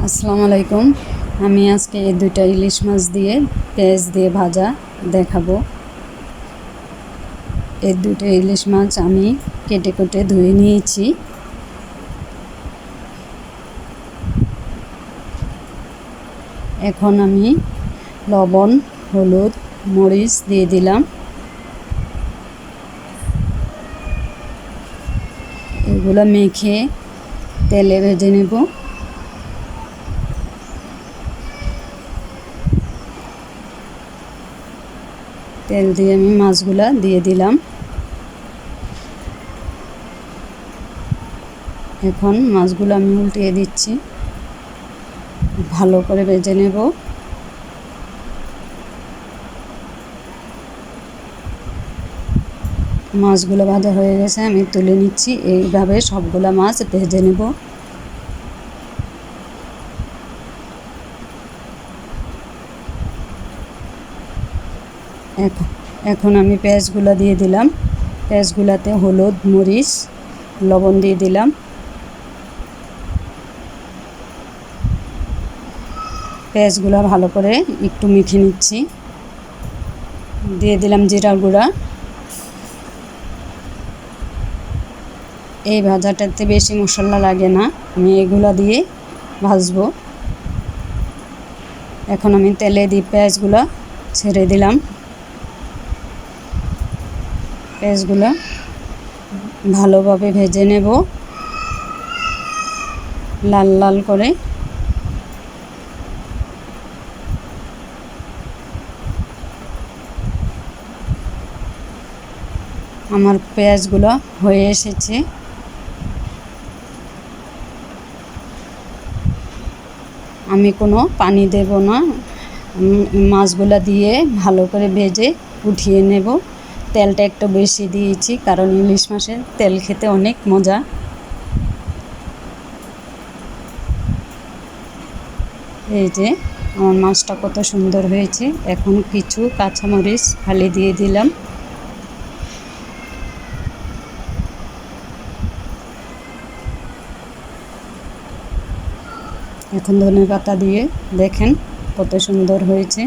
আসসালামু আলাইকুম। আমি আজকে এই দুইটা ইলিশ মাছ দিয়ে পেঁয়াজ দিয়ে ভাজা দেখাবো। এই দুইটা ইলিশ মাছ আমি কেটে কেটে ধুয়ে নিয়েছি। এখন আমি লবণ, হলুদ, মরিচ দিয়ে দিলাম। এগুলো মেখে তেলে ভেজে নেব। তেল দিয়ে আমি মাছগুলা দিয়ে দিলাম। এখন মাছগুলো আমি উল্টিয়ে দিচ্ছি, ভালো করে ভেজে নেব। মাছগুলো ভাজা হয়ে গেছে, আমি তুলে নিচ্ছি। এইভাবে সবগুলা মাছ ভেজে নেব। এখন আমি পেঁয়াজগুলো দিয়ে দিলাম। পেঁয়াজগুলাতে হলুদ, মরিচ, লবণ দিয়ে দিলাম। পেঁয়াজগুলো ভালো করে একটু মেখে নিচ্ছি। দিয়ে দিলাম জিরার গুঁড়া। এই ভাজাটাতে বেশি মশলা লাগে না, আমি এগুলো দিয়ে ভাজবো। এখন আমি তেলে দিয়ে পেঁয়াজগুলো ছেড়ে দিলাম। পেঁয়াজগুলো ভালোভাবে ভেজে নেব, লাল লাল করে। আমার পেঁয়াজগুলো হয়ে এসেছে। আমি কোনো পানি দেব না, মাছগুলো দিয়ে ভালো করে ভেজে উঠিয়ে নেব। তেলটা একটু বেশি দিয়েছি, কারণ ইলিশ মাছের তেল খেতে অনেক মজা। এই যে আমার মাছটা কত সুন্দর হয়েছে। এখন কিছু কাঁচামরিচ ফালি দিয়ে দিলাম। এখন ধনেপাতা দিয়ে দেখেন কত সুন্দর হয়েছে।